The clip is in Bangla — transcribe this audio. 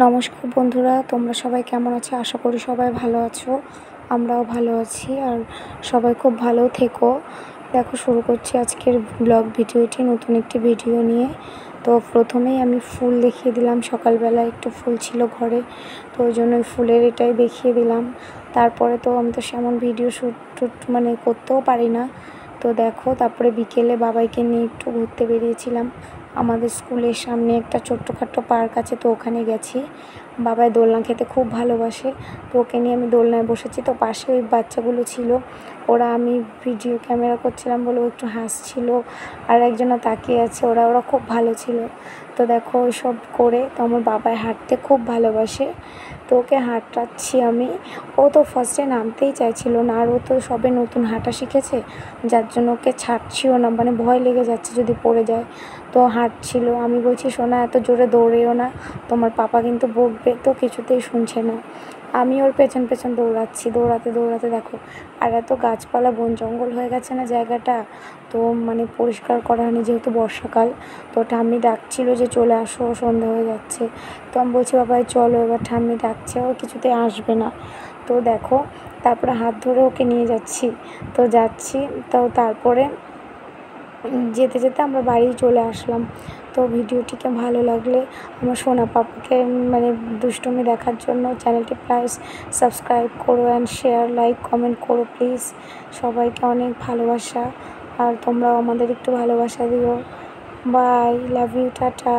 নমস্কার বন্ধুরা, তোমরা সবাই কেমন আছো? আশা করি সবাই ভালো আছো। আমরাও ভালো আছি আর সবাই খুব ভালো থেকো। দেখো, শুরু করছি আজকের ব্লগ ভিডিওটি, নতুন একটি ভিডিও নিয়ে। তো প্রথমেই আমি ফুল দেখিয়ে দিলাম। সকালবেলা একটু ফুল ছিল ঘরে, তো ওই জন্য ফুলের এটাই দেখিয়ে দিলাম। তারপরে তো আমি তো সেমন ভিডিও শ্যুট করতেও পারি না। তো দেখো, তারপরে বিকেলে বাবাইকে নিয়ে একটু ঘুরতে বেরিয়েছিলাম। আমাদের স্কুলের সামনে একটা ছোট্টখাট্টো পার্ক আছে, তো ওখানে গেছি। বাবাই দোলনা খেতে খুব ভালোবাসে, তো ওকে নিয়ে আমি দোলনায় বসেছি। তো পাশে ওই বাচ্চাগুলো ছিল, ওরা আমি ভিডিও ক্যামেরা করছিলাম বলে একটু হাসছিল, আর একজনা তাকিয়ে আছে। ওরা খুব ভালো ছিল। তো দেখো, ওইসব করে তো আমার বাবাই হাঁটতে খুব ভালোবাসে, তো ওকে হাঁটাচ্ছি আমি। ও তো ফার্স্টে নামতেই চাইছিল না, আর ও তো সবে নতুন হাঁটা শিখেছে, যার জন্য ওকে ছাড়ছিও না, ভয় লেগে যাচ্ছে যদি পড়ে যায়। তো হাঁটছিল, আমি বলছি সোনা এত জোরে দৌড়েও না, তোমার পাপা কিন্তু বকবে। তো কিছুতেই শুনছে না। আমি ওর পেছন পেছন দৌড়াচ্ছি, দৌড়াতে দৌড়াতে দেখো, আর এত গাছপালা বন জঙ্গল হয়ে গেছে না জায়গাটা। তো পরিষ্কার করা হয়নি, যেহেতু বর্ষাকাল। তো ঠাম্মি ডাকছিল যে চলে আসো, সন্ধ্যা হয়ে যাচ্ছে। তো আমি বলছি বাবাই চলো, এবার ঠাম্মি ডাকছে, ও কিছুতেই আসবে না। তো দেখো, তারপরে হাত ধরে ওকে নিয়ে যাচ্ছি। তো যাচ্ছি, তো তারপরে যেতে যেতে আমরা বাড়ি চলে আসলাম। তো ভিডিওটিকে ভালো লাগলে আমার সোনা পাপাকে দুষ্টুমি দেখার জন্য চ্যানেলটি প্লিজ সাবস্ক্রাইব করো অ্যান্ড শেয়ার, লাইক, কমেন্ট করো প্লিজ। সবাইকে অনেক ভালোবাসা, আর তোমরাও আমাদের একটু ভালোবাসা দিও। Bye, love you, tata.